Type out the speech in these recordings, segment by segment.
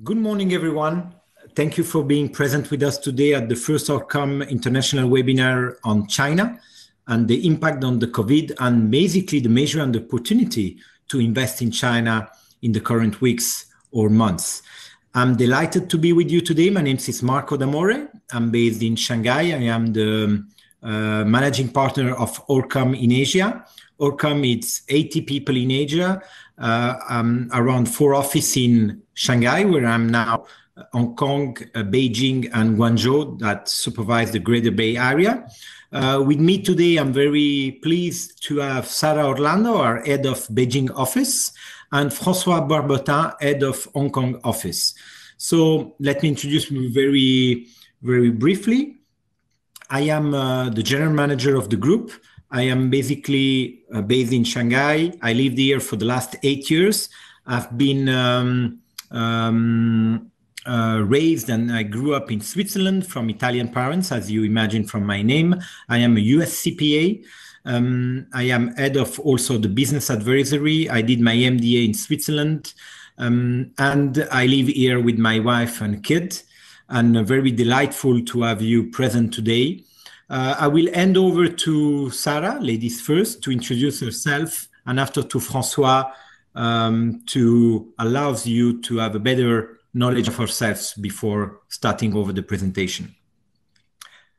Good morning, everyone. Thank you for being present with us today at the first ORCOM International webinar on China and the impact on the COVID and basically the measure and the opportunity to invest in China in the current weeks or months. I'm delighted to be with you today. My name is Marco D'Amore. I'm based in Shanghai. I am the managing partner of ORCOM in Asia. ORCOM is 80 people in Asia, around 4 offices in Shanghai, where I'm now, Hong-Kong, Beijing, and Guangzhou that supervise the Greater Bay Area. With me today, I'm very pleased to have Sarah Orlando, our head of Beijing Office, and François Barbotin, head of Hong-Kong Office. So let me introduce you very briefly. I am the general manager of the group. I am basically based in Shanghai. I lived here for the last 8 years. I've been raised and I grew up in Switzerland from Italian parents, as you imagine from my name. I am a US CPA. I am head of also the business advisory. I did my MBA in Switzerland. And I live here with my wife and kid. And very delightful to have you present today. I will hand over to Sarah, ladies first, to introduce herself, and after to François to allow you to have a better knowledge of ourselves before starting over the presentation.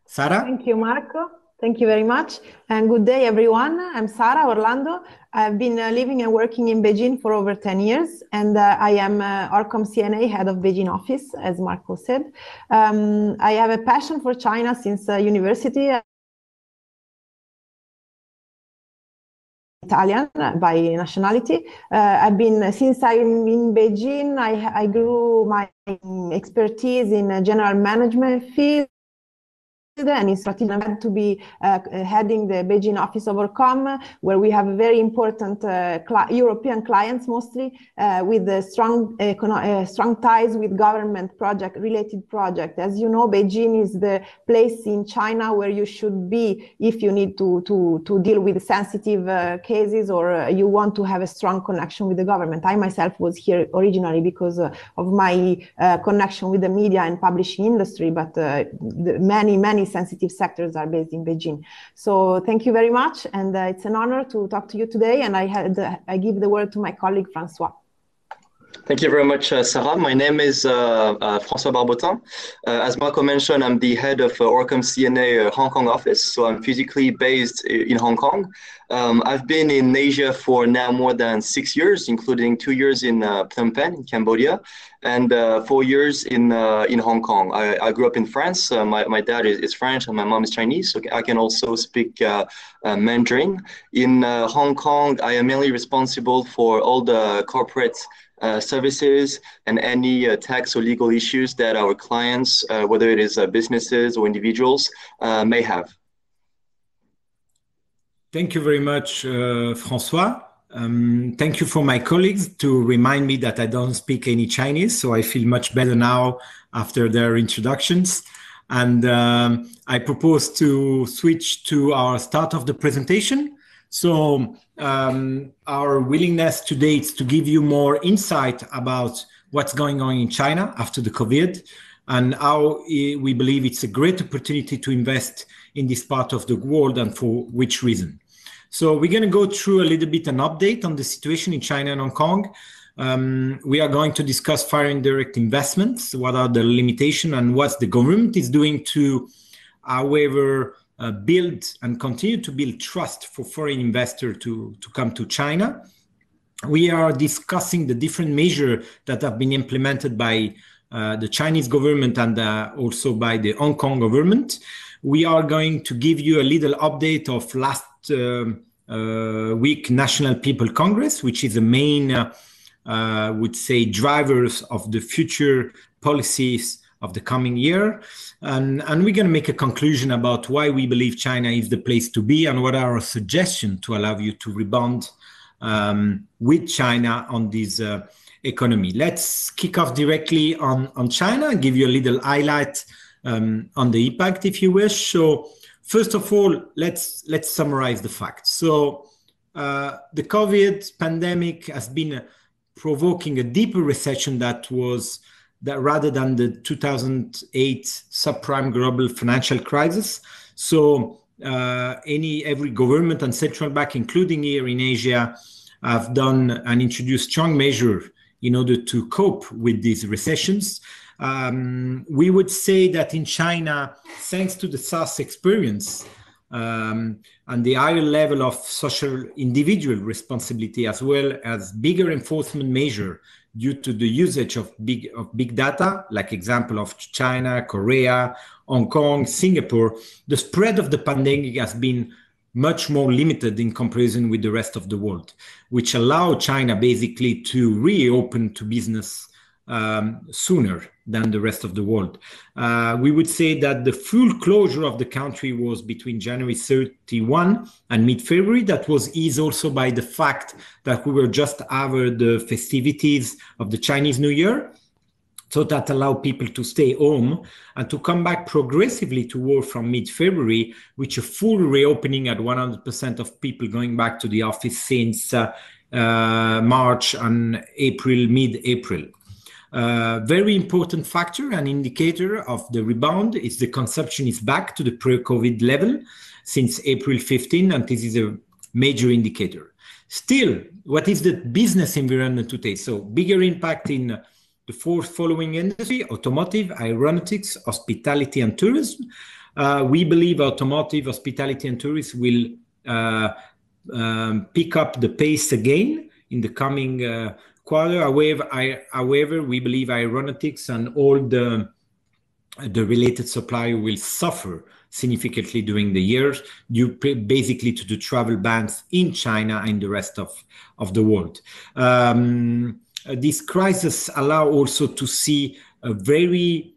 Sarah? Thank you, Marco. Thank you very much. And good day, everyone. I'm Sarah Orlando. I've been living and working in Beijing for over 10 years, and I am ORCOM C&A, head of Beijing Office, as Marco said. I have a passion for China since university. Italian by nationality. Since I'm in Beijing, I grew my expertise in general management field. And it's strategic to be heading the Beijing office of ORCOM, where we have very important European clients mostly, with strong ties with government related project. As you know, Beijing is the place in China where you should be if you need to deal with sensitive cases or you want to have a strong connection with the government. I myself was here originally because of my connection with the media and publishing industry, but many sensitive sectors are based in Beijing. So thank you very much, and it's an honor to talk to you today, and I give the word to my colleague François. Thank you very much, Sarah. My name is François Barbotin. As Marco mentioned, I'm the head of ORCOM C&A Hong Kong office, so I'm physically based in Hong Kong. I've been in Asia for now more than 6 years, including 2 years in Phnom Penh, in Cambodia, and 4 years in Hong Kong. I grew up in France. My dad is French and my mom is Chinese, so I can also speak Mandarin. In Hong Kong, I am mainly responsible for all the corporate services and any tax or legal issues that our clients, whether it is businesses or individuals, may have. Thank you very much, François. Thank you for my colleagues to remind me that I don't speak any Chinese, so I feel much better now after their introductions. And I propose to switch to our start of the presentation. So our willingness today is to give you more insight about what's going on in China after the COVID and how we believe it's a great opportunity to invest in this part of the world and for which reason. So we're going to go through a little bit an update on the situation in China and Hong Kong. We are going to discuss foreign direct investments, what are the limitations and what the government is doing to, however, build and continue to build trust for foreign investors to come to China. We are discussing the different measures that have been implemented by the Chinese government and also by the Hong Kong government. We are going to give you a little update of last week National People Congress, which is the main, would say, drivers of the future policies of the coming year. And we're going to make a conclusion about why we believe China is the place to be and what are our suggestions to allow you to rebound with China on this economy. Let's kick off directly on China and give you a little highlight on the impact, if you wish. So first of all, let's summarize the facts. So the COVID pandemic has been provoking a deeper recession that was that rather than the 2008 subprime global financial crisis. So every government and central bank, including here in Asia, have done and introduced strong measures in order to cope with these recessions. We would say that in China, thanks to the SARS experience and the higher level of social individual responsibility, as well as bigger enforcement measure due to the usage of big data, like example of China, Korea, Hong Kong, Singapore, the spread of the pandemic has been much more limited in comparison with the rest of the world, which allowed China basically to reopen to business sooner than the rest of the world. We would say that the full closure of the country was between January 31 and mid-February. That was eased also by the fact that we were just over the festivities of the Chinese New Year. So that allowed people to stay home and to come back progressively to work from mid-February, which a full reopening at 100% of people going back to the office since March and April, mid-April. Very important factor and indicator of the rebound is the consumption is back to the pre-COVID level since April 15, and this is a major indicator. Still, what is the business environment today? So bigger impact in the four following industry: automotive, aeronautics, hospitality, and tourism. We believe automotive, hospitality, and tourism will pick up the pace again in the coming quarter. However, we believe aeronautics and all the related supply will suffer significantly during the years, due basically to the travel bans in China and the rest of the world. This crisis allow also to see a very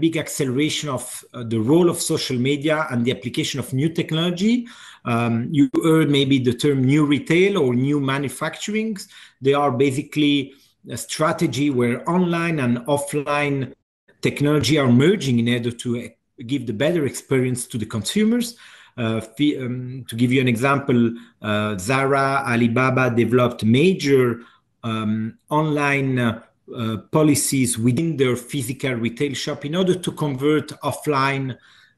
big acceleration of the role of social media and the application of new technology. You heard maybe the term new retail or new manufacturing. They are basically a strategy where online and offline technology are merging in order to give the better experience to the consumers. To give you an example, Zara, Alibaba developed major online policies within their physical retail shop in order to convert offline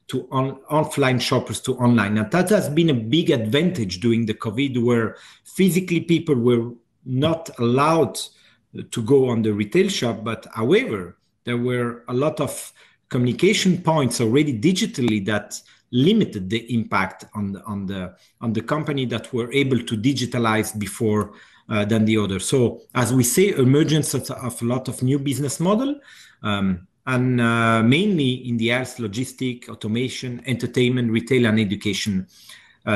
to offline shoppers to online. And that has been a big advantage during the COVID, where physically people were not allowed to go on the retail shop, but however, there were a lot of communication points already digitally that limited the impact on the company that were able to digitalize before than the others. So as we say, emergence of a lot of new business model, and mainly in the health, logistic, automation, entertainment, retail, and education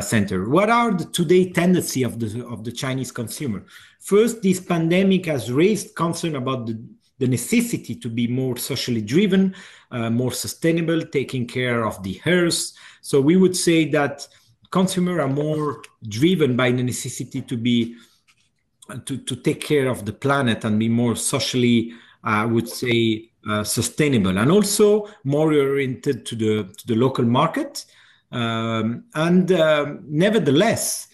center. What are the today tendency of the Chinese consumer? First, this pandemic has raised concern about the necessity to be more socially driven, more sustainable, taking care of the health. So we would say that consumers are more driven by the necessity to take care of the planet and be more socially, I would say, sustainable, and also more oriented to the local market. Nevertheless,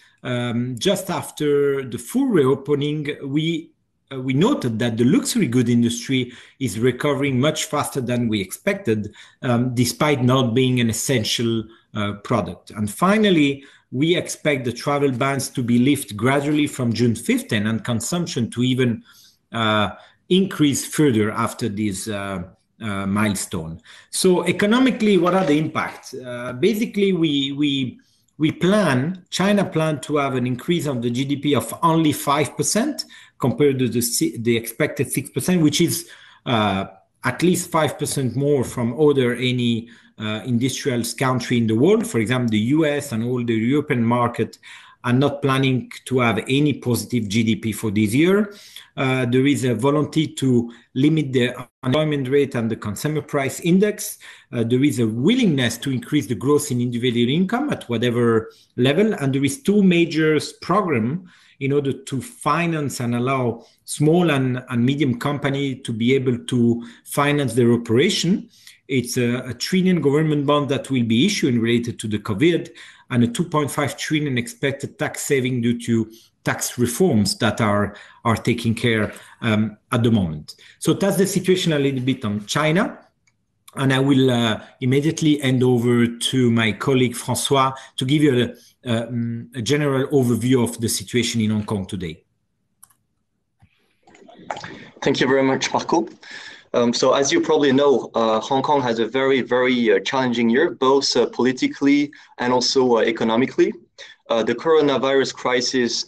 just after the full reopening, we noted that the luxury good industry is recovering much faster than we expected, despite not being an essential product. And finally, we expect the travel bans to be lifted gradually from June 15 and consumption to even increase further after this milestone. So economically, what are the impacts? Basically, China planned to have an increase of the GDP of only 5% compared to the expected 6%, which is at least 5% more from any industrial country in the world. For example, the US and all the European market are not planning to have any positive GDP for this year. There is a volunteer to limit the unemployment rate and the consumer price index. There is a willingness to increase the growth in individual income at whatever level. And there is two major programs in order to finance and allow small and medium companies to be able to finance their operation. It's a trillion government bond that will be issued related to the COVID, and a 2.5 trillion expected tax saving due to tax reforms that are taking care at the moment. So that's the situation a little bit on China. And I will immediately hand over to my colleague François to give you a general overview of the situation in Hong Kong today. Thank you very much, Marco. So as you probably know, Hong Kong has a very, very challenging year, both politically and also economically. The coronavirus crisis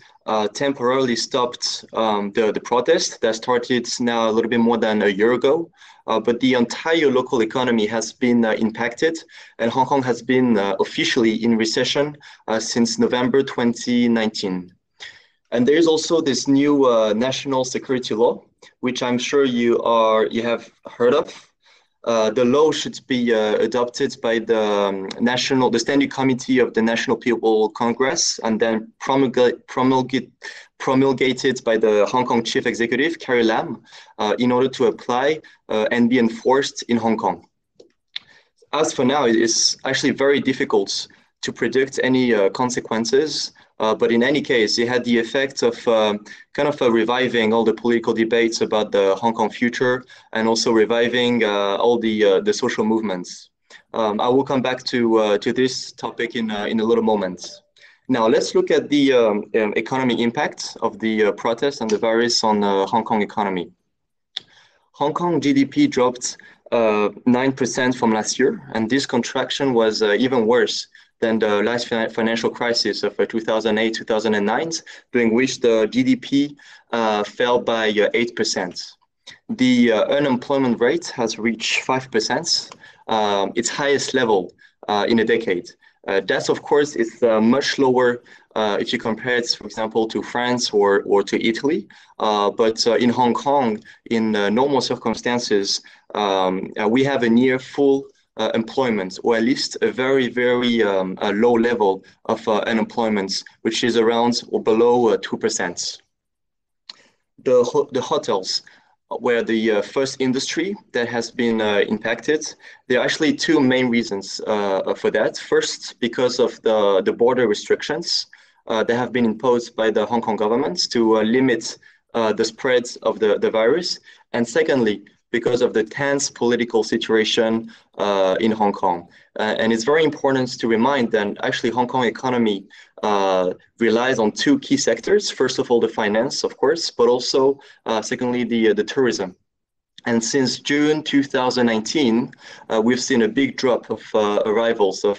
temporarily stopped the protest that started now a little bit more than a year ago. But the entire local economy has been impacted, and Hong Kong has been officially in recession since November 2019. And there's also this new national security law, which I'm sure you have heard of. The law should be adopted by the Standing Committee of the National People Congress, and then promulgated by the Hong Kong Chief Executive, Carrie Lam, in order to apply and be enforced in Hong Kong. As for now, it is actually very difficult to predict any consequences, but in any case, it had the effect of reviving all the political debates about the Hong Kong future, and also reviving all the social movements. I will come back to this topic in a little moment. Now, let's look at the economic impact of the protests and the virus on the Hong Kong economy. Hong Kong GDP dropped 9% from last year, and this contraction was even worse than the last financial crisis of 2008, 2009, during which the GDP fell by 8%. The unemployment rate has reached 5%, its highest level in a decade. That, of course, is much lower if you compare it, for example, to France or to Italy. But in Hong Kong, in normal circumstances, we have a near full employment, or at least a very, very low level of unemployment, which is around or below 2%. The hotels were the first industry that has been impacted. There are actually two main reasons for that. First, because of the border restrictions that have been imposed by the Hong Kong government to limit the spread of the virus. And secondly, because of the tense political situation in Hong Kong. And it's very important to remind that actually Hong Kong economy relies on two key sectors. First of all, the finance, of course, but also secondly, the tourism. And since June 2019, we've seen a big drop of arrivals of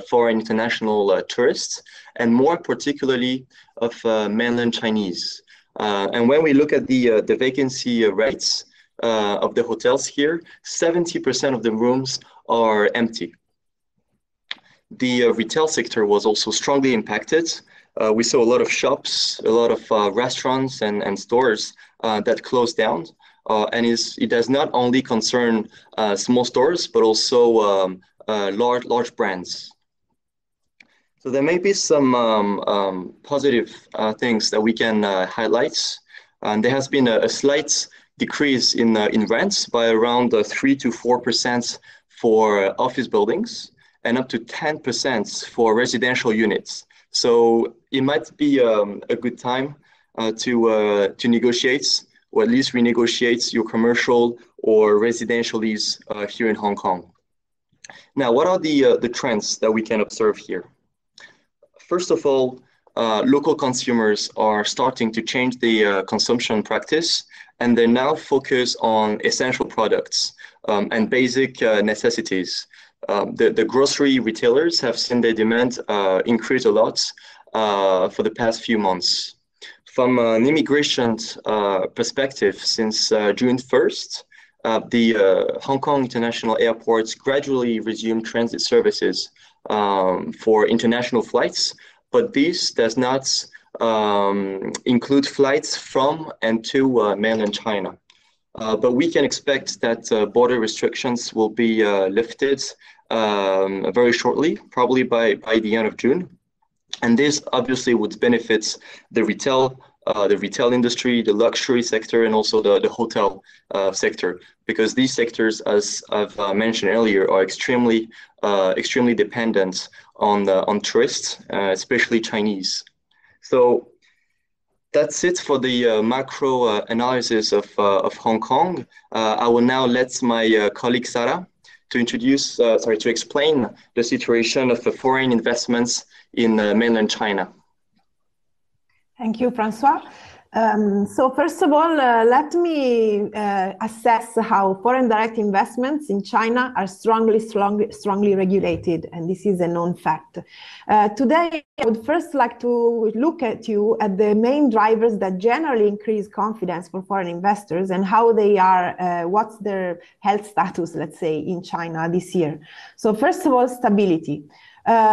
foreign international tourists, and more particularly of mainland Chinese. And when we look at the vacancy rates of the hotels here, 70% of the rooms are empty. The retail sector was also strongly impacted. We saw a lot of shops, a lot of restaurants and stores that closed down. And it does not only concern small stores, but also large brands. So there may be some positive things that we can highlight. And there has been a slight decrease in rents by around 3 to 4% for office buildings, and up to 10% for residential units. So it might be a good time to negotiate, or at least renegotiate your commercial or residential lease here in Hong Kong. Now, what are the trends that we can observe here? First of all, local consumers are starting to change their consumption practice, and they now focus on essential products and basic necessities. The grocery retailers have seen their demand increase a lot for the past few months. From an immigration perspective, since June 1st, the Hong Kong International Airport gradually resumed transit services for international flights, but this does not include flights from and to mainland China. But we can expect that border restrictions will be lifted very shortly, probably by the end of June. And this obviously would benefit the retail the retail industry, the luxury sector, and also the hotel sector, because these sectors, as I've mentioned earlier, are extremely dependent on tourists, especially Chinese. So that's it for the macro analysis of Hong Kong. I will now let my colleague Sarah to explain the situation of the foreign investments in mainland China. Thank you, François. So first of all, let me assess how foreign direct investments in China are strongly regulated, and this is a known fact. Today, I would first like to look at the main drivers that generally increase confidence for foreign investors and how they are, what's their health status, let's say, in China this year. So first of all, stability.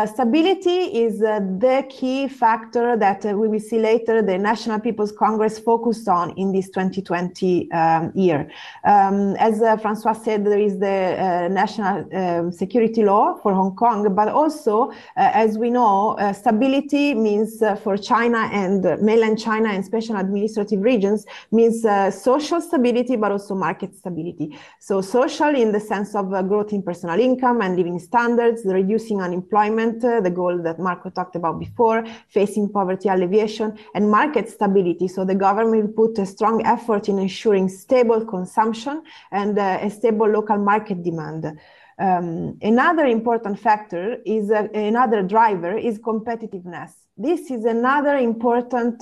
Stability is the key factor that we will see later the National People's Congress focused on in this 2020 year. As François said, there is the national security law for Hong Kong, but also, as we know, stability means for China and mainland China and special administrative regions means social stability, but also market stability. So social in the sense of growth in personal income and living standards, the reducing unemployment, the goal that Marco talked about before, facing poverty alleviation, and market stability. So the government will put a strong effort in ensuring stable consumption and a stable local market demand. Another important factor is another driver is competitiveness. This is another important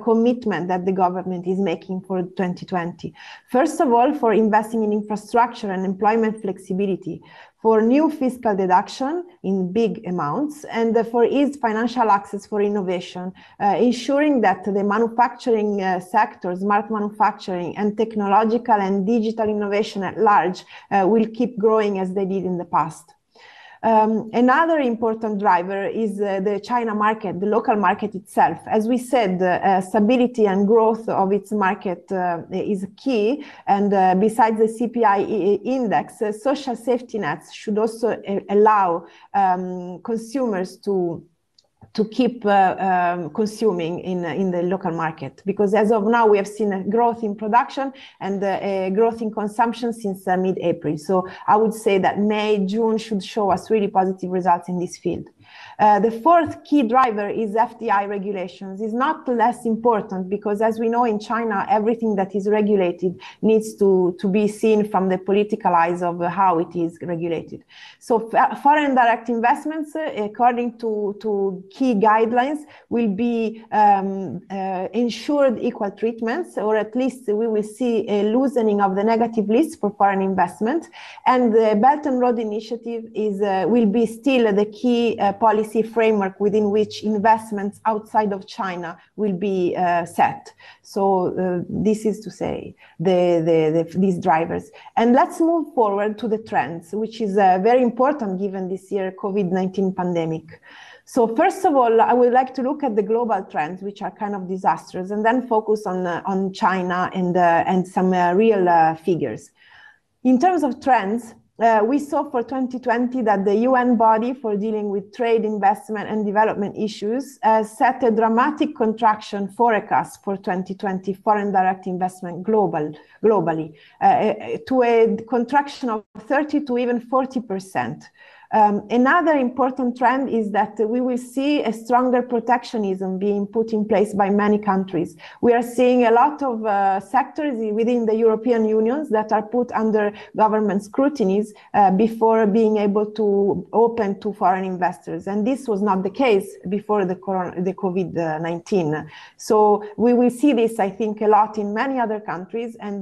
commitment that the government is making for 2020. First of all, for investing in infrastructure and employment flexibility, for new fiscal deduction in big amounts, and for eased financial access for innovation, ensuring that the manufacturing sector, smart manufacturing, and technological and digital innovation at large will keep growing as they did in the past. Another important driver is the China market, the local market itself. As we said, stability and growth of its market is key. And besides the CPI index, social safety nets should also allow consumers to keep consuming in the local market. Because as of now, we have seen a growth in production and a growth in consumption since mid-April. So I would say that May, June should show us really positive results in this field. The fourth key driver is FDI regulations. It's not less important because, as we know, in China, everything that is regulated needs to be seen from the political eyes of how it is regulated. So foreign direct investments, according to key guidelines, will be ensured equal treatments, or at least we will see a loosening of the negative list for foreign investment. And the Belt and Road Initiative will be still the key policy framework within which investments outside of China will be set. So this is to say these drivers. And let's move forward to the trends, which is very important given this year COVID-19 pandemic. So first of all, I would like to look at the global trends, which are kind of disastrous, and then focus on China and some real figures. In terms of trends, we saw for 2020 that the UN body for dealing with trade, investment, and development issues set a dramatic contraction forecast for 2020 foreign direct investment globally to a contraction of 30 to even 40%. Another important trend is that we will see a stronger protectionism being put in place by many countries. We are seeing a lot of sectors within the European Union that are put under government scrutinies before being able to open to foreign investors. And this was not the case before the COVID-19. So we will see this, I think, a lot in many other countries. And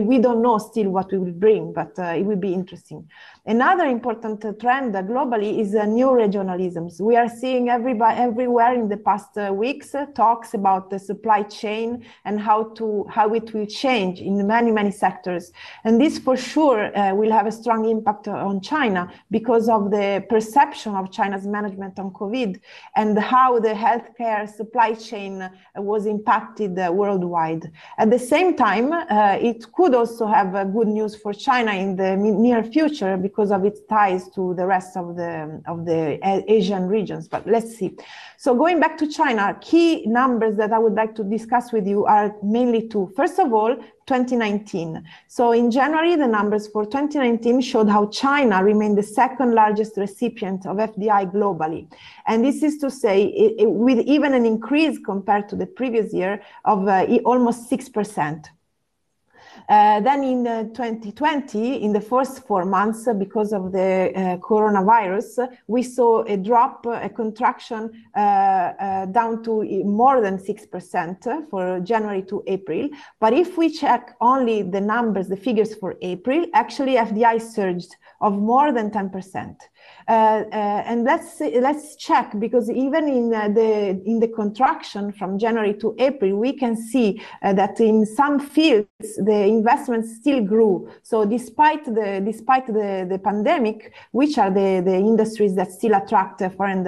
we don't know still what we will bring, but it will be interesting. Another important trend globally is new regionalisms. We are seeing everywhere in the past weeks talks about the supply chain and how it will change in many sectors. And this for sure will have a strong impact on China because of the perception of China's management on COVID and how the healthcare supply chain was impacted worldwide. At the same time, it could also have good news for China in the near future because of its ties to the rest of the Asian regions. But let's see. So going back to China, key numbers that I would like to discuss with you are mainly two. First of all, 2019. So in January, the numbers for 2019 showed how China remained the second largest recipient of FDI globally. And this is to say, with even an increase compared to the previous year of almost 6%. Then in 2020, in the first 4 months, because of the coronavirus, we saw a drop, a contraction down to more than 6% for January to April. But if we check only the numbers, the figures for April, actually FDI surged of more than 10%. And let's check, because even in the contraction from January to April, we can see that in some fields the investments still grew. So despite the pandemic, which are the industries that still attract foreign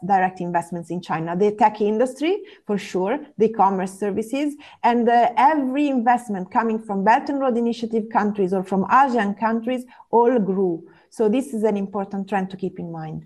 direct investments in China? The tech industry, for sure, the e-commerce services, and every investment coming from Belt and Road Initiative countries or from Asian countries all grew. So this is an important trend to keep in mind.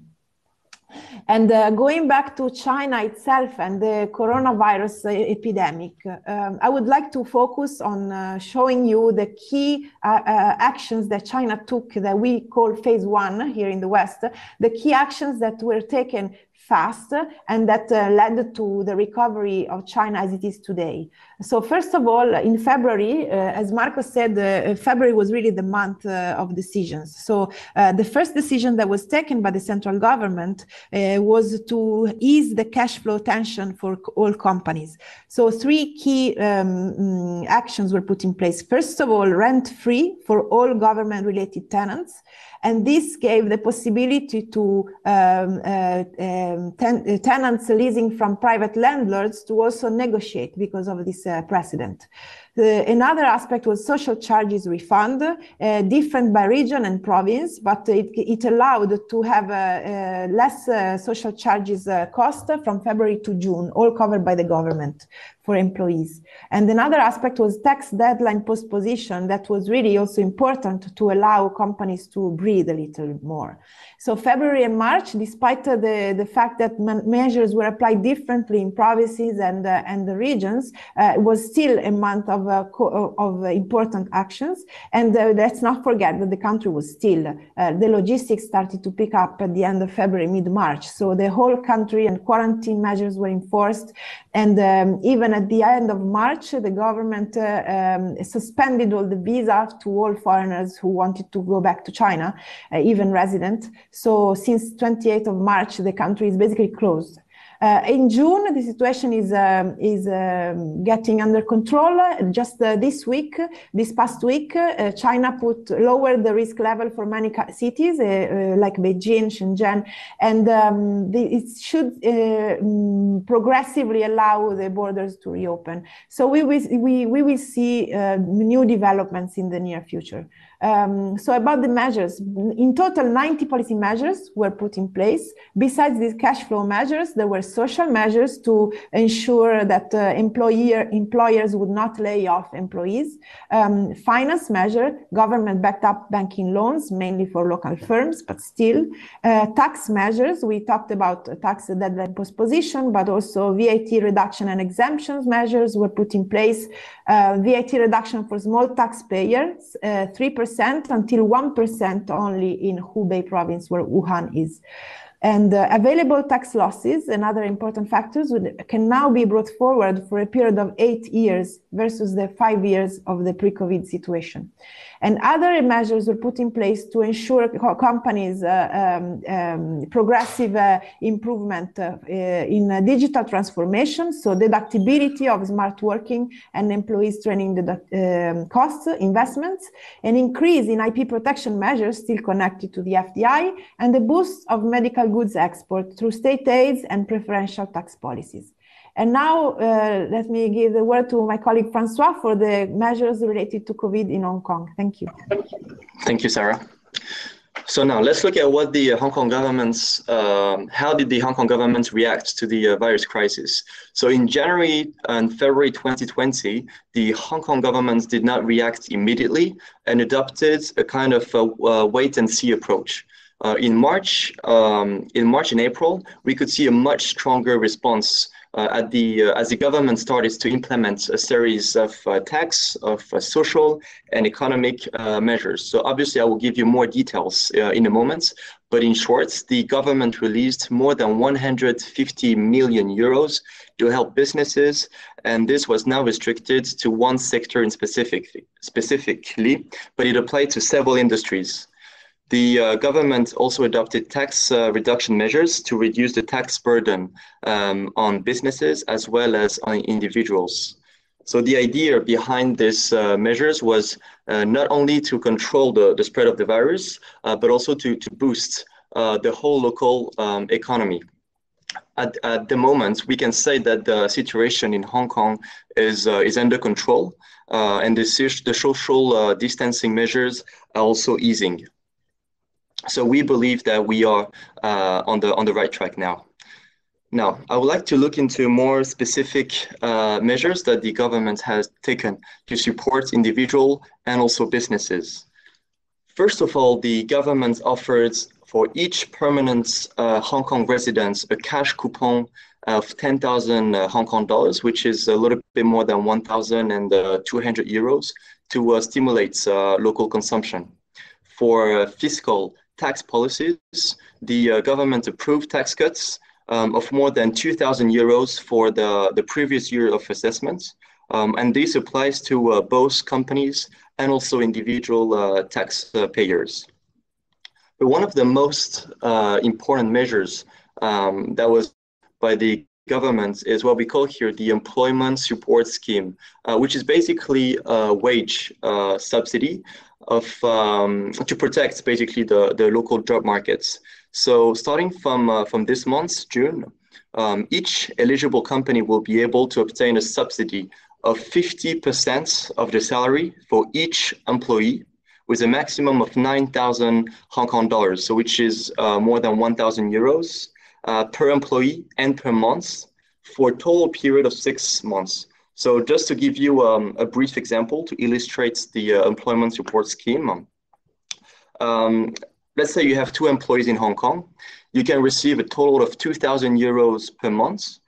And going back to China itself and the coronavirus epidemic, I would like to focus on showing you the key actions that China took, that we call phase 1 here in the West, the key actions that were taken fast and that led to the recovery of China as it is today. So first of all, in February, as Marco said, February was really the month of decisions. So the first decision that was taken by the central government was to ease the cash flow tension for all companies. So 3 key actions were put in place. First of all, rent-free for all government-related tenants. And this gave the possibility to tenants leasing from private landlords to also negotiate because of this precedent. Another aspect was social charges refund, different by region and province, but it allowed to have less social charges cost from February to June, all covered by the government for employees. And another aspect was tax deadline postposition that was really also important to allow companies to breathe a little more. So February and March, despite the fact that measures were applied differently in provinces and the regions, was still a month of important actions. And let's not forget that the country was still, the logistics started to pick up at the end of February, mid-March. So the whole country and quarantine measures were enforced. And even at the end of March, the government suspended all the visa to all foreigners who wanted to go back to China, even resident. So since 28th of March, the country is basically closed. In June, the situation is getting under control. Just this past week, China lowered the risk level for many cities like Beijing, Shenzhen, and it should progressively allow the borders to reopen. So we will see new developments in the near future. So about the measures, in total 90 policy measures were put in place. Besides these cash flow measures, there were social measures to ensure that employers would not lay off employees. Finance measure, government backed up banking loans, mainly for local firms, but still. Tax measures, we talked about tax deadline postposition, but also VAT reduction and exemptions measures were put in place. VAT reduction for small taxpayers, 3% until 1% only in Hubei province, where Wuhan is. And available tax losses and other important factors can now be brought forward for a period of 8 years versus the 5 years of the pre-COVID situation. And other measures were put in place to ensure companies progressive improvement in digital transformation, so deductibility of smart working and employees training costs, investments, an increase in IP protection measures still connected to the FDI, and the boost of medical goods export through state aids and preferential tax policies. And now let me give the word to my colleague François for the measures related to COVID in Hong Kong. Thank you. Thank you, Sarah. So now let's look at what the Hong Kong government's, how did the Hong Kong government react to the virus crisis? So in January and February 2020, the Hong Kong government did not react immediately and adopted a kind of wait and see approach. In March and April, we could see a much stronger response as the government started to implement a series of tax, of social and economic measures. So obviously, I will give you more details in a moment. But in short, the government released more than 150 million euros to help businesses, and this was now restricted to one sector in specifically, but it applied to several industries. The government also adopted tax reduction measures to reduce the tax burden on businesses as well as on individuals. So the idea behind these measures was not only to control the spread of the virus, but also to boost the whole local economy. At the moment, we can say that the situation in Hong Kong is under control, and the social distancing measures are also easing. So we believe that we are on the right track now. Now, I would like to look into more specific measures that the government has taken to support individual and also businesses. First of all, the government offered for each permanent Hong Kong resident a cash coupon of 10,000 Hong Kong dollars, which is a little bit more than 1,200 euros to stimulate local consumption. For fiscal tax policies, the government approved tax cuts of more than 2,000 euros for the previous year of assessments. And this applies to both companies and also individual taxpayers. But one of the most important measures that was by the government is what we call here the employment support scheme, which is basically a wage subsidy to protect basically the local job markets. So starting from this month, June, each eligible company will be able to obtain a subsidy of 50% of the salary for each employee with a maximum of 9,000 Hong Kong dollars, so which is more than 1,000 euros per employee and per month for a total period of 6 months. So just to give you a brief example to illustrate the employment support scheme, let's say you have 2 employees in Hong Kong. You can receive a total of 2,000 euros per month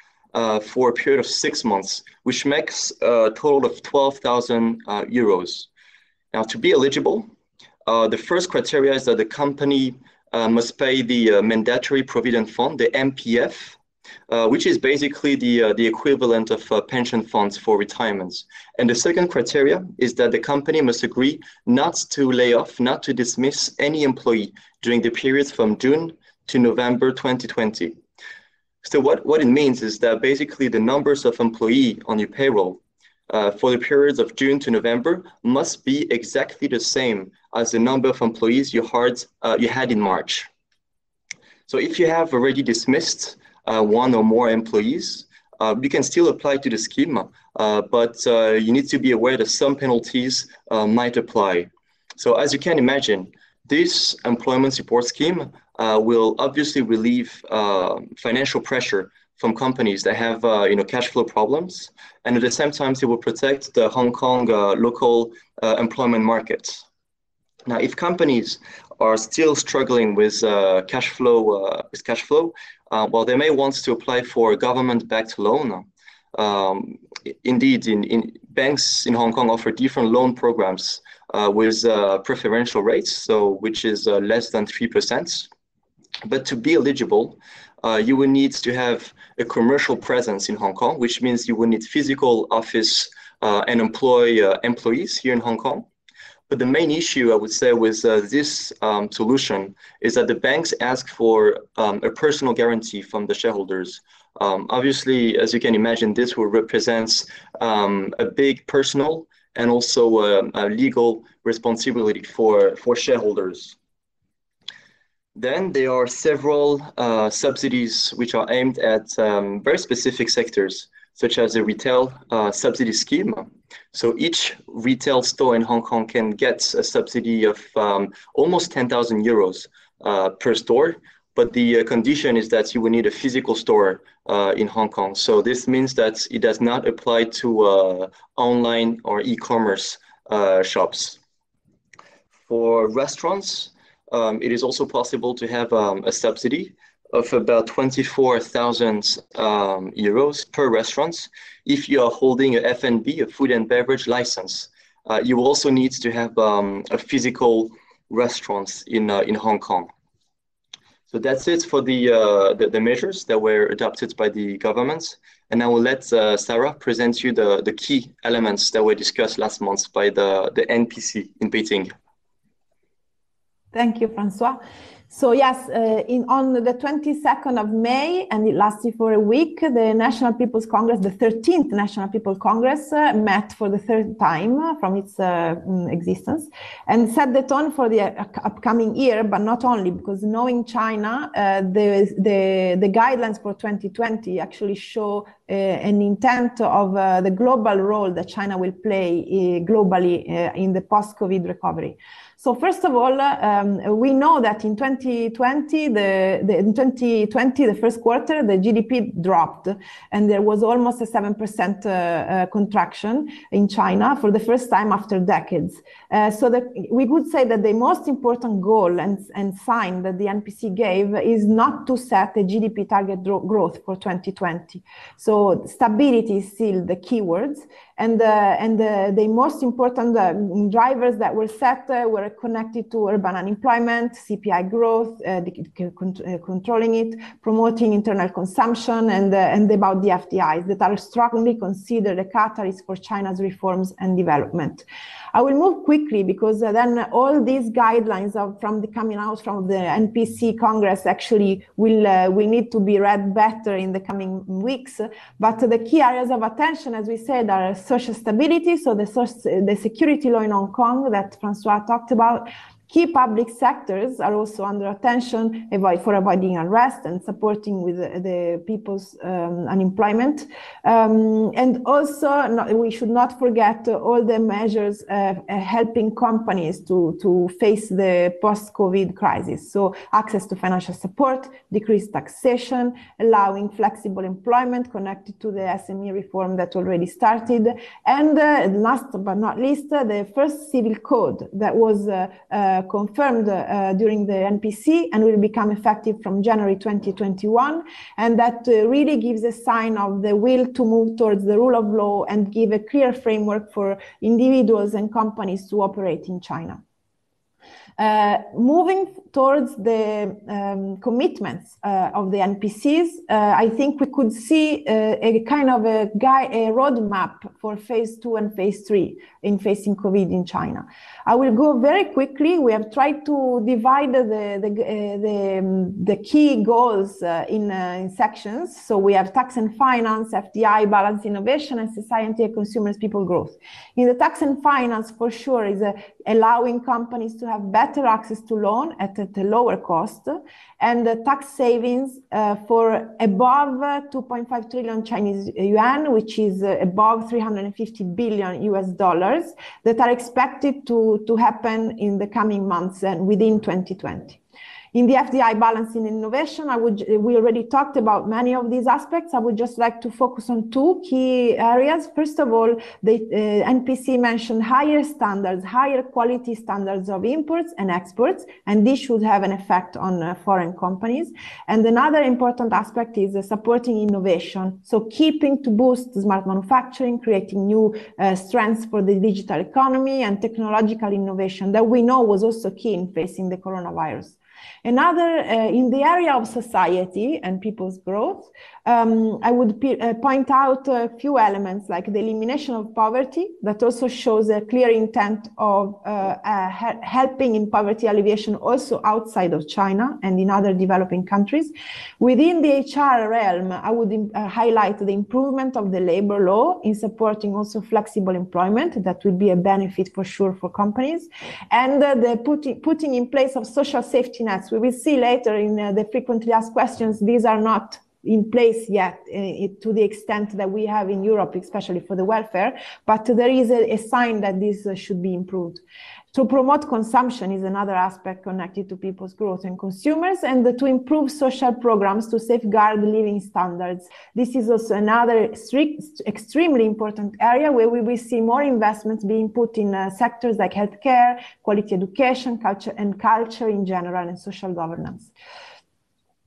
for a period of 6 months, which makes a total of 12,000 euros. Now, to be eligible, the first criteria is that the company must pay the mandatory provident fund, the MPF, which is basically the equivalent of pension funds for retirements. And the second criteria is that the company must agree not to lay off, not to dismiss any employee during the period from June to November 2020. So what it means is that basically the numbers of employees on your payroll for the periods of June to November must be exactly the same as the number of employees you had in March. So if you have already dismissed one or more employees, you can still apply to the scheme, but you need to be aware that some penalties might apply. So as you can imagine, this employment support scheme will obviously relieve financial pressure from companies that have cash flow problems, and at the same time, it will protect the Hong Kong local employment market. Now, if companies are still struggling with cash flow, well, they may want to apply for a government-backed loan. Indeed, in banks in Hong Kong offer different loan programs with preferential rates, so which is less than 3%. But to be eligible, you will need to have a commercial presence in Hong Kong, which means you will need physical office and employ employees here in Hong Kong. But the main issue, I would say, with this solution is that the banks ask for a personal guarantee from the shareholders. Obviously, as you can imagine, this will represent a big personal and also a legal responsibility for shareholders. Then there are several subsidies which are aimed at very specific sectors. such as the retail subsidy scheme. So each retail store in Hong Kong can get a subsidy of almost 10,000 euros per store. But the condition is that you will need a physical store in Hong Kong. So this means that it does not apply to online or e-commerce shops. For restaurants, it is also possible to have a subsidy of about 24,000 euros per restaurant if you are holding a F&B, a food and beverage license. You will also need to have a physical restaurant in Hong Kong. So that's it for the measures that were adopted by the government. And I will let Sarah present you the key elements that were discussed last month by the NPC in Beijing. Thank you, François. So yes, on the 22nd of May, and it lasted for a week, the National People's Congress, the 13th National People's Congress, met for the third time from its existence and set the tone for the upcoming year, but not only, because knowing China, the guidelines for 2020 actually show an intent of the global role that China will play globally in the post-COVID recovery. So first of all, we know that in 2020, the first quarter, the GDP dropped, and there was almost a 7% contraction in China for the first time after decades. So we could say that the most important goal and sign that the NPC gave is not to set a GDP target growth for 2020. So stability is still the key words. And the most important drivers that were set were connected to urban unemployment, CPI growth, controlling it, promoting internal consumption, and about the FDIs that are strongly considered a catalyst for China's reforms and development. I will move quickly because then all these guidelines coming out from the NPC Congress actually will need to be read better in the coming weeks. But the key areas of attention, as we said, are social stability, so the security law in Hong Kong that François talked about. Key public sectors are also under attention for avoiding unrest and supporting with the people's unemployment. And also, we should not forget all the measures helping companies to face the post-COVID crisis. So access to financial support, decreased taxation, allowing flexible employment connected to the SME reform that already started. And last but not least, the first civil code that was confirmed during the NPC and will become effective from January 2021. And that really gives a sign of the will to move towards the rule of law and give a clear framework for individuals and companies to operate in China. Moving towards the commitments of the NPCs, I think we could see a kind of a roadmap for phase 2 and phase 3 in facing COVID in China. I will go very quickly. We have tried to divide the key goals in sections. So we have tax and finance, FDI, balanced innovation, and society and consumers, people growth. In the tax and finance, for sure, is allowing companies to have better access to loan at a lower cost, and the tax savings for above 2.5 trillion Chinese yuan, which is above 350 billion US dollars, that are expected to happen in the coming months and within 2020. In the FDI balance in innovation, we already talked about many of these aspects. I would just like to focus on two key areas. First of all, the NPC mentioned higher standards, higher quality standards of imports and exports, and this should have an effect on foreign companies. And another important aspect is supporting innovation. So keeping to boost smart manufacturing, creating new strengths for the digital economy and technological innovation that we know was also key in facing the coronavirus. Another, in the area of society and people's growth, I would point out a few elements like the elimination of poverty that also shows a clear intent of helping in poverty alleviation also outside of China and in other developing countries. Within the HR realm, I would highlight the improvement of the labor law in supporting also flexible employment. That would be a benefit for sure for companies. And the putting in place of social safety nets. We will see later in the frequently asked questions, these are not in place yet to the extent that we have in Europe, especially for the welfare, but there is a sign that this should be improved. To promote consumption is another aspect connected to people's growth and consumers, and to improve social programs to safeguard living standards. This is also another extremely important area where we will see more investments being put in sectors like healthcare, quality education, culture in general, and social governance.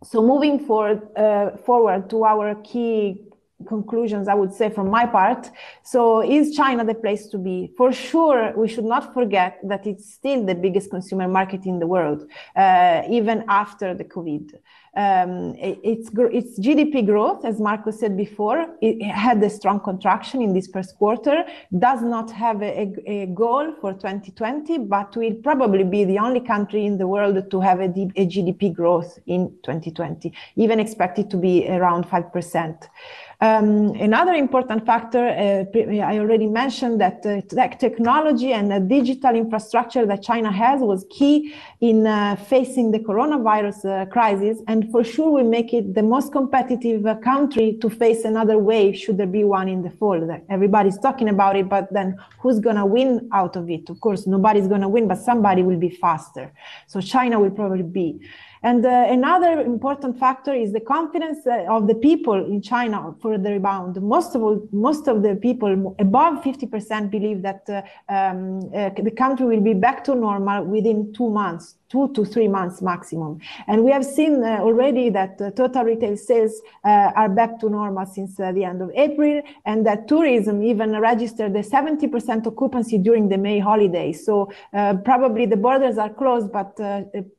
So moving forward to our key conclusions, I would say from my part. So is China the place to be? For sure, we should not forget that it's still the biggest consumer market in the world, even after the COVID. Its GDP growth, as Marco said before, it had a strong contraction in this first quarter, does not have a goal for 2020, but will probably be the only country in the world to have a GDP growth in 2020, even expected to be around 5%. Another important factor, I already mentioned that technology and the digital infrastructure that China has was key in facing the coronavirus crisis, and for sure will make it the most competitive country to face another wave should there be one in the fall. Everybody's talking about it, but then who's going to win out of it? Of course, nobody's going to win, but somebody will be faster. So China will probably be. And another important factor is the confidence of the people in China for the rebound. Most of the people, above 50%, believe that the country will be back to normal within 2 months. 2 to 3 months maximum. And we have seen already that total retail sales are back to normal since the end of April, and that tourism even registered a 70% occupancy during the May holidays. So probably the borders are closed, but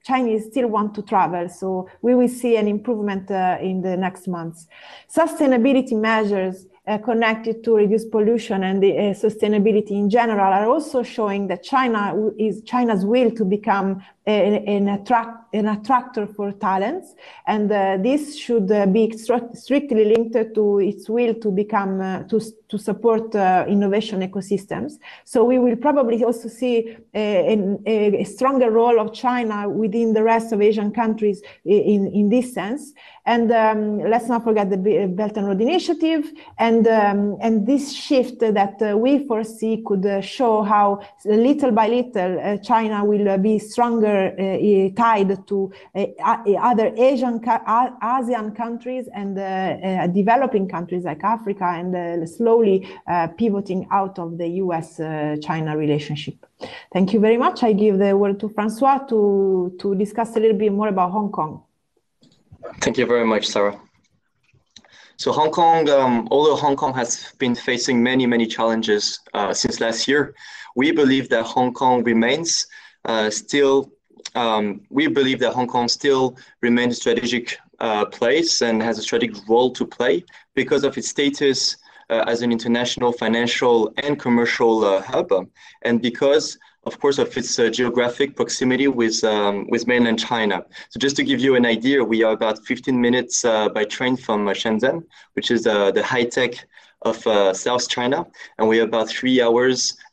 Chinese still want to travel. So we will see an improvement in the next months. Sustainability measures connected to reduce pollution and the sustainability in general are also showing that China's will to become an attractor for talents, and this should be strictly linked to its will to become to support innovation ecosystems. So we will probably also see a stronger role of China within the rest of Asian countries in this sense. And let's not forget the Belt and Road Initiative, and this shift that we foresee could show how little by little China will be stronger tied to other ASEAN countries and developing countries like Africa, and slowly pivoting out of the US-China relationship. Thank you very much. I give the word to François to discuss a little bit more about Hong Kong. Thank you very much, Sarah. So Hong Kong, although Hong Kong has been facing many challenges since last year, we believe that Hong Kong remains we believe that Hong Kong still remains a strategic place and has a strategic role to play because of its status as an international financial and commercial hub, and because, of course, of its geographic proximity with mainland China. So just to give you an idea, we are about 15 minutes by train from Shenzhen, which is the high-tech of South China, and we are about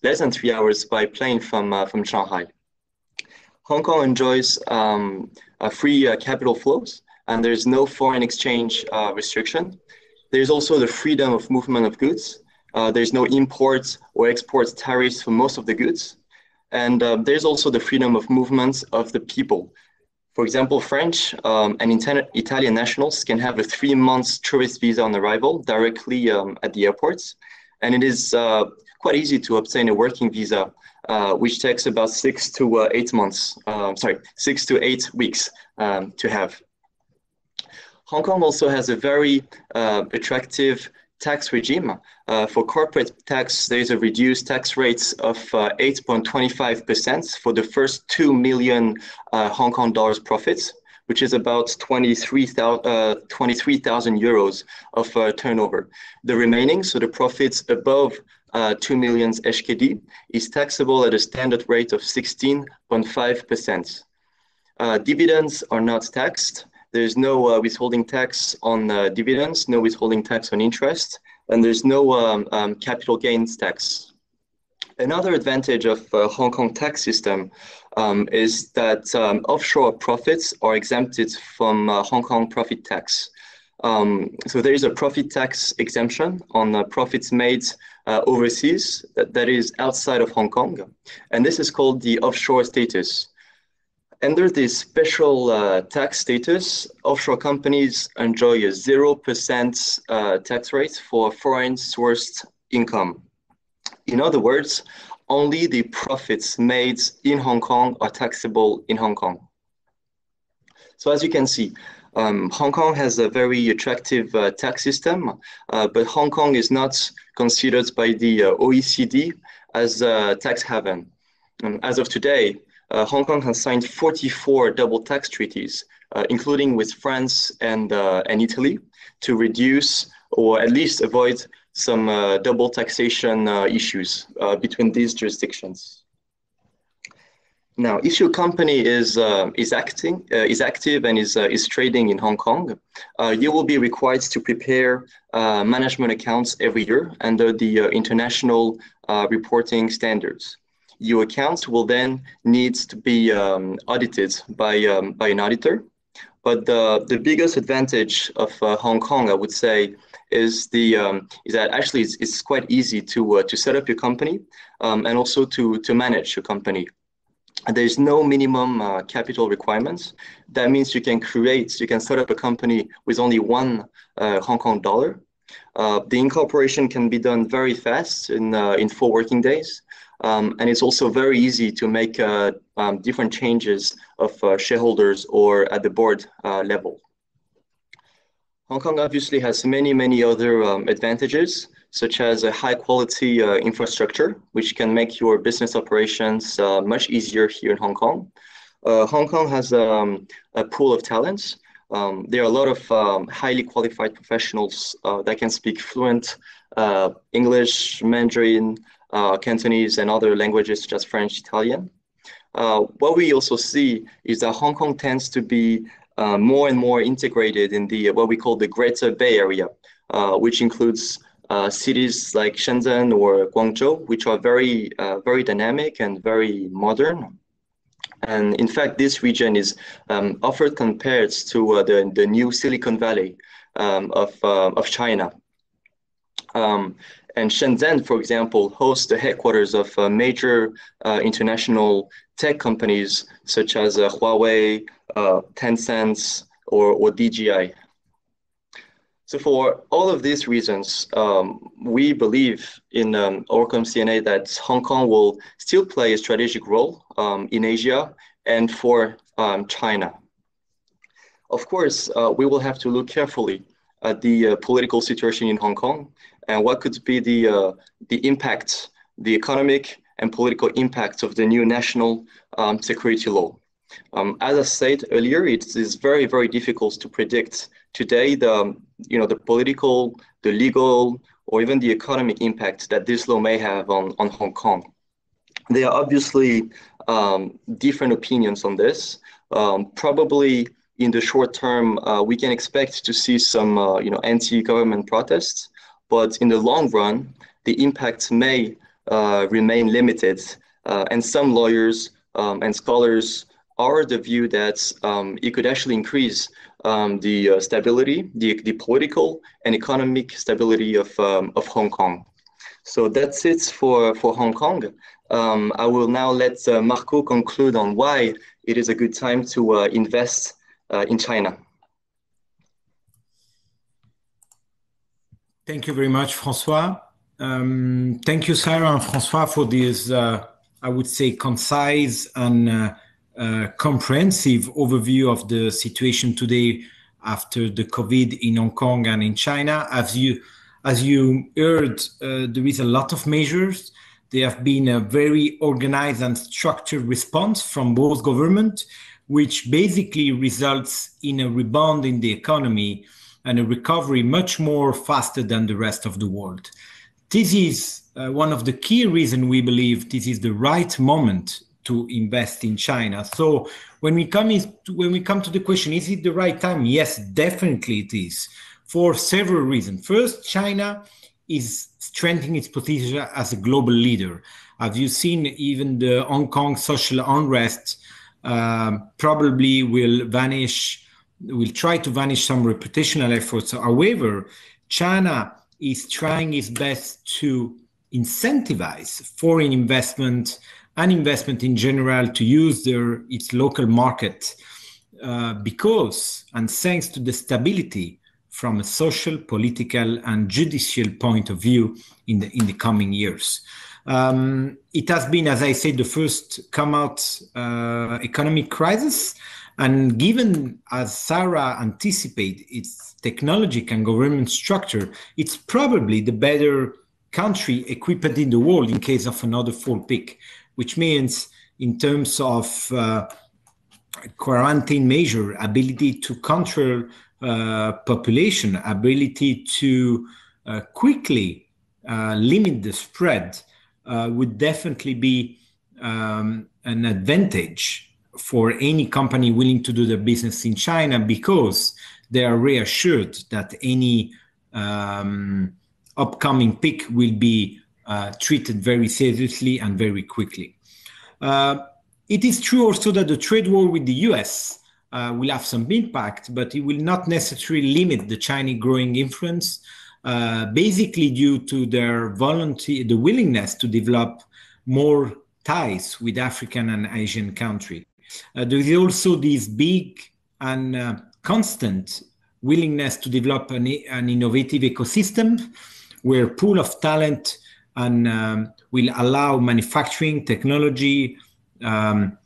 less than 3 hours by plane from Shanghai. Hong Kong enjoys free capital flows, and there's no foreign exchange restriction. There's also the freedom of movement of goods. There's no imports or exports tariffs for most of the goods. And there's also the freedom of movement of the people. For example, French and Italian nationals can have a 3-month tourist visa on arrival directly at the airports. And it is quite easy to obtain a working visa, which takes about 6 to 8 weeks to have. Hong Kong also has a very attractive tax regime. For corporate tax, there is a reduced tax rate of 8.25% for the first 2 million Hong Kong dollars profits, which is about 23,000 euros of turnover. The remaining, so the profits above 2 million HKD, is taxable at a standard rate of 16.5%. Dividends are not taxed. There's no withholding tax on dividends, no withholding tax on interest, and there's no capital gains tax. Another advantage of Hong Kong tax system is that offshore profits are exempted from Hong Kong profit tax. So there is a profit tax exemption on profits made overseas that is outside of Hong Kong. And this is called the offshore status. Under this special tax status, offshore companies enjoy a 0% tax rate for foreign sourced income. In other words, only the profits made in Hong Kong are taxable in Hong Kong. So as you can see, Hong Kong has a very attractive tax system, but Hong Kong is not considered by the OECD as a tax haven. As of today, Hong Kong has signed 44 double tax treaties, including with France and Italy, to reduce or at least avoid some double taxation issues between these jurisdictions. Now, if your company is active and is trading in Hong Kong, you will be required to prepare management accounts every year under the international reporting standards. Your accounts will then need to be audited by an auditor. But the biggest advantage of Hong Kong, I would say, is that actually it's quite easy to set up your company and also to manage your company. There's no minimum capital requirements. That means you can set up a company with only one Hong Kong dollar. The incorporation can be done very fast in 4 working days. And it's also very easy to make different changes of shareholders or at the board level. Hong Kong obviously has many other advantages, such as a high quality infrastructure, which can make your business operations much easier here in Hong Kong. Hong Kong has a pool of talents. There are a lot of highly qualified professionals that can speak fluent English, Mandarin, Cantonese, and other languages such as French, Italian. What we also see is that Hong Kong tends to be more and more integrated in the what we call the Greater Bay Area, which includes cities like Shenzhen or Guangzhou, which are very dynamic and very modern. And in fact, this region is often compared to the new Silicon Valley of China. And Shenzhen, for example, hosts the headquarters of major international tech companies such as Huawei, Tencent, or DJI. So for all of these reasons, we believe in ORCOM C&A that Hong Kong will still play a strategic role in Asia and for China. Of course, we will have to look carefully at the political situation in Hong Kong and what could be the impact, the economic and political impact of the new national security law. As I said earlier, it is very difficult to predict today the political, the legal, or even the economic impact that this law may have on Hong Kong. There are obviously different opinions on this. Probably in the short term, we can expect to see some anti-government protests, but in the long run, the impact may remain limited. And some lawyers and scholars are the view that it could actually increase the stability, the political and economic stability of Hong Kong. So that's it for Hong Kong. I will now let Marco conclude on why it is a good time to invest in China. Thank you very much, François. Thank you, Sarah and François, for this, I would say, concise and comprehensive overview of the situation today after the COVID in Hong Kong and in China. As you heard, there is a lot of measures. There have been a very organized and structured response from both governments, which basically results in a rebound in the economy and a recovery much more faster than the rest of the world. This is one of the key reasons we believe this is the right moment to invest in China. So when we come to the question, is it the right time? Yes, definitely it is, for several reasons. First, China is strengthening its position as a global leader. As you've seen, even the Hong Kong social unrest probably will vanish will try to vanish some reputational efforts. However, China is trying its best to incentivize foreign investment and investment in general to use its local market because, and thanks to the stability from a social, political, and judicial point of view in the coming years. It has been, as I said, the first come-out economic crisis. And given, as Sarah anticipated, its technological and government structure, it's probably the better country equipped in the world in case of another fall peak, which means in terms of quarantine measure, ability to control population, ability to quickly limit the spread would definitely be an advantage for any company willing to do their business in China, because they are reassured that any upcoming peak will be treated very seriously and very quickly. It is true also that the trade war with the US will have some impact, but it will not necessarily limit the Chinese growing influence, basically due to their the willingness to develop more ties with African and Asian countries. There is also this big and constant willingness to develop an innovative ecosystem where pool of talent and will allow manufacturing, technology, and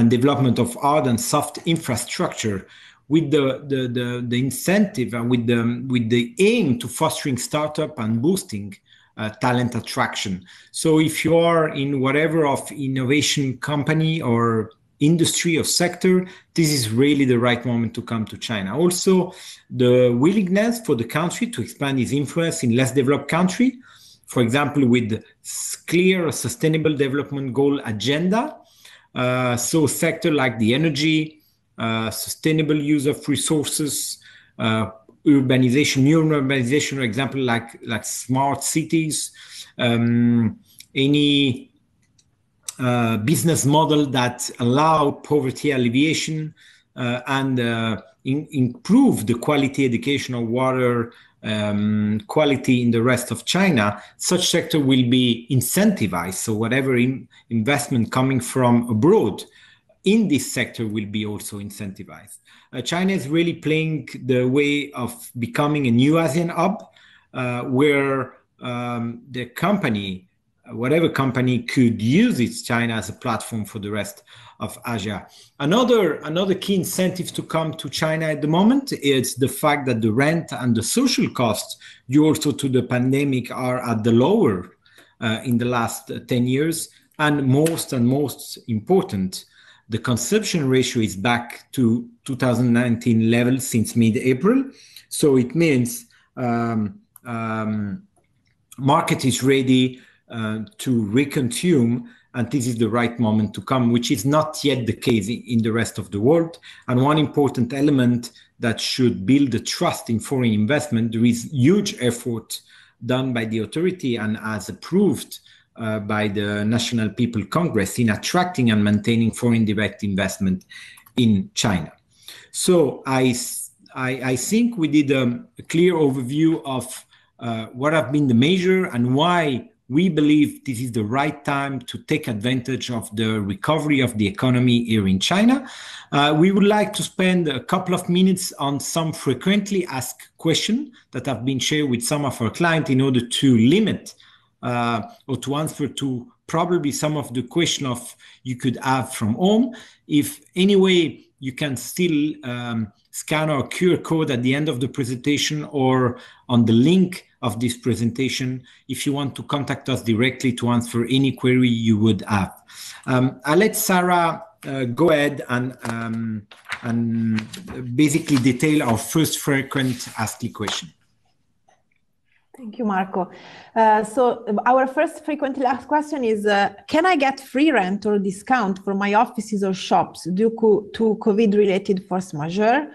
development of hard and soft infrastructure with the incentive and with the aim to fostering startup and boosting talent attraction. So if you are in whatever of innovation company or industry or sector, this is really the right moment to come to China. Also, the willingness for the country to expand its influence in less developed country, for example, with clear sustainable development goal agenda. So sector like the energy, sustainable use of resources, urbanization, new urbanization, for example, like smart cities, any business model that allow poverty alleviation and improve the quality education of water quality in the rest of China, such sector will be incentivized. So whatever investment coming from abroad in this sector will be also incentivized. China is really playing the way of becoming a new ASEAN hub where the company, whatever company could use its China as a platform for the rest of Asia. Another key incentive to come to China at the moment is the fact that the rent and the social costs due also to the pandemic are at the lower in the last 10 years. And most important, the consumption ratio is back to 2019 levels since mid-April. So it means market is ready to reconsume, and this is the right moment to come, which is not yet the case in the rest of the world. And one important element that should build the trust in foreign investment, there is huge effort done by the authority and as approved by the National People's Congress in attracting and maintaining foreign direct investment in China. So I think we did a clear overview of what have been the measures and why we believe this is the right time to take advantage of the recovery of the economy here in China. We would like to spend a couple of minutes on some frequently asked questions that have been shared with some of our clients in order to limit or to answer to probably some of the questions you could have from home. If anyway, you can still scan our QR code at the end of the presentation or on the link of this presentation if you want to contact us directly to answer any query you would have. I'll let Sarah go ahead and basically detail our first frequent asked question. Thank you, Marco. So our first frequently asked question is, can I get free rent or discount for my offices or shops due to COVID-related force majeure?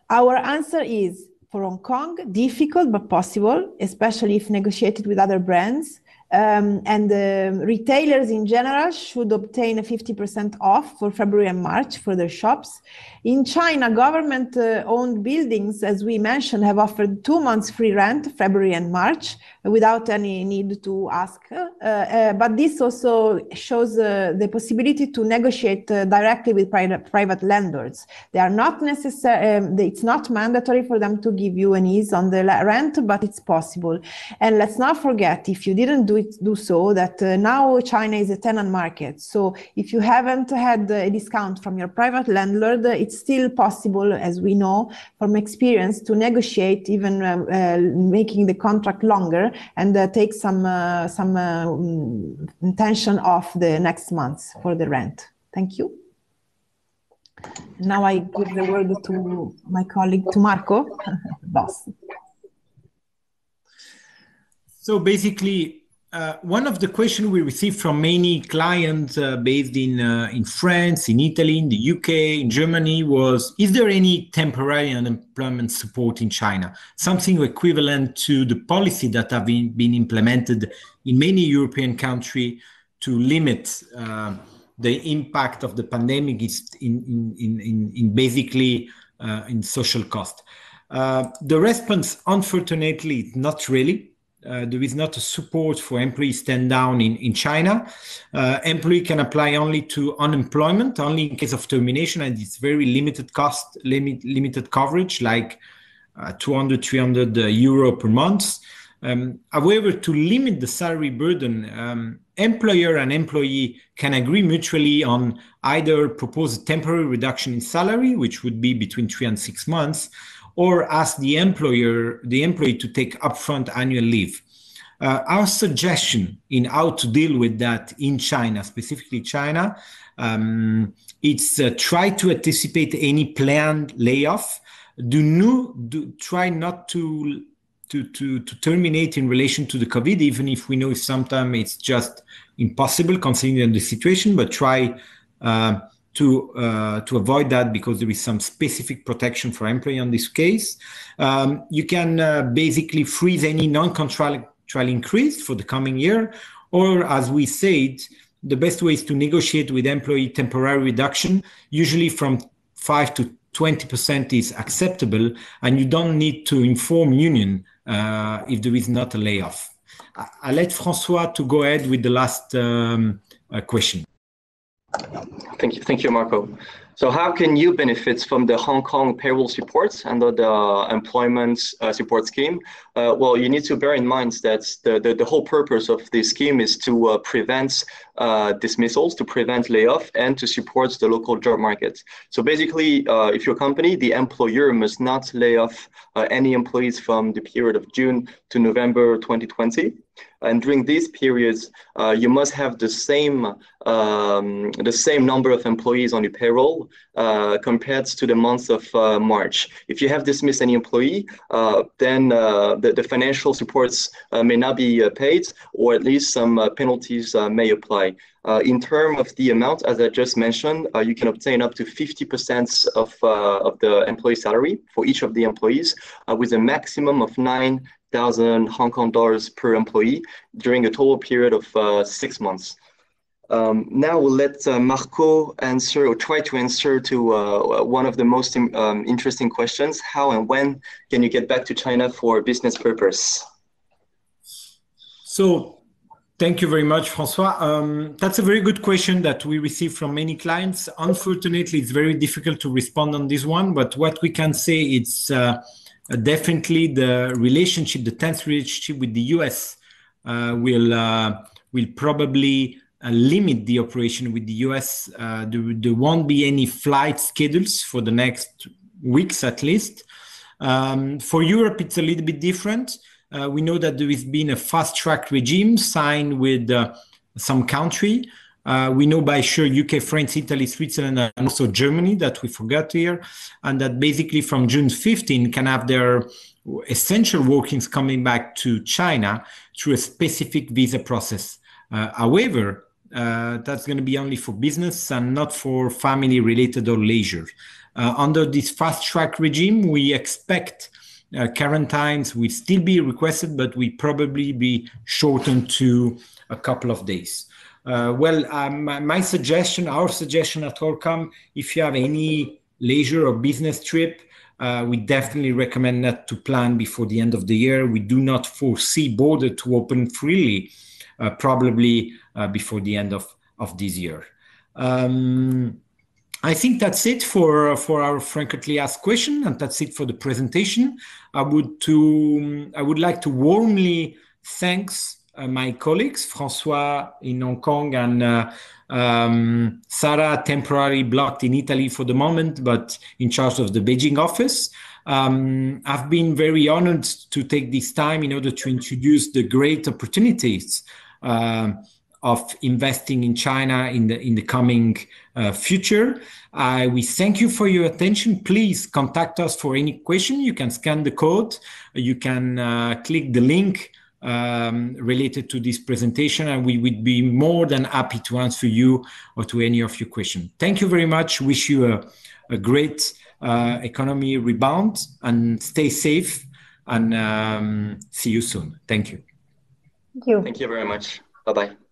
Our answer is, for Hong Kong, difficult but possible, especially if negotiated with other brands. And retailers in general should obtain a 50% off for February and March for their shops. In China, government-owned buildings, as we mentioned, have offered 2 months free rent, February and March, without any need to ask. But this also shows the possibility to negotiate directly with private landlords. They are not necessary. It's not mandatory for them to give you an ease on the rent, but it's possible. And let's not forget, if you didn't do so, that now China is a tenant market. So if you haven't had a discount from your private landlord, it's still possible, as we know from experience, to negotiate, even making the contract longer and take some tension off the next months for the rent. Thank you. Now I give the word to my colleague, to Marco, boss. So basically, one of the questions we received from many clients based in France, in Italy, in the UK, in Germany was, is there any temporary unemployment support in China? Something equivalent to the policy that have been implemented in many European countries to limit the impact of the pandemic in basically in social cost. The response, unfortunately, not really. There is not a support for employees stand down in China. Employee can apply only to unemployment, only in case of termination, and it's very limited cost, limited coverage, like 200, 300 euro per month. However, to limit the salary burden, employer and employee can agree mutually on either propose a temporary reduction in salary, which would be between 3 and 6 months, or ask the employee to take upfront annual leave. Our suggestion in how to deal with that in China, specifically China, it's try to anticipate any planned layoff. Try not to terminate in relation to the COVID, even if we know sometimes it's just impossible considering the situation, but try to avoid that because there is some specific protection for employee on this case. You can basically freeze any non-contractual increase for the coming year, or as we said, the best way is to negotiate with employee temporary reduction, usually from 5 to 20% is acceptable, and you don't need to inform union if there is not a layoff. I'll let François to go ahead with the last question. Thank you, Marco. So how can you benefit from the Hong Kong payroll support under the employment support scheme? Well, you need to bear in mind that the whole purpose of this scheme is to prevent dismissals, to prevent layoff, and to support the local job market. So basically, if your company, the employer must not lay off any employees from the period of June to November 2020. And during these periods, you must have the same number of employees on your payroll compared to the month of March. If you have dismissed any employee, then the financial supports may not be paid, or at least some penalties may apply. In terms of the amount, as I just mentioned, you can obtain up to 50% of the employee salary for each of the employees, with a maximum of 9,000 Hong Kong dollars per employee during a total period of 6 months. Now we'll let Marco answer, or try to answer, to one of the most interesting questions. How and when can you get back to China for business purpose? So, thank you very much, François. That's a very good question that we receive from many clients. Unfortunately, it's very difficult to respond on this one, but what we can say, it's definitely the relationship, the tense relationship with the US will probably limit the operation with the US. There won't be any flight schedules for the next weeks at least. For Europe, it's a little bit different. We know that there has been a fast-track regime signed with some country. We know by sure UK, France, Italy, Switzerland, and also Germany that we forgot here, and that basically from June 15 can have their essential workings coming back to China through a specific visa process. However, that's going to be only for business and not for family-related or leisure. Under this fast-track regime, we expect quarantines will still be requested, but will probably be shortened to a couple of days. My suggestion, our suggestion at ORCOM, if you have any leisure or business trip, we definitely recommend that to plan before the end of the year. We do not foresee border to open freely, probably before the end of this year. I think that's it for our frequently asked question, and that's it for the presentation. I would like to warmly thank my colleagues, François in Hong Kong and Sarah, temporarily blocked in Italy for the moment, but in charge of the Beijing office. I've been very honored to take this time in order to introduce the great opportunities of investing in China in the coming future. We thank you for your attention. Please contact us for any question. You can scan the code. You can click the link related to this presentation, and we would be more than happy to answer you or to any of your questions. Thank you very much. Wish you a great economy rebound, and stay safe, and see you soon. Thank you. Thank you. Thank you very much. Bye-bye.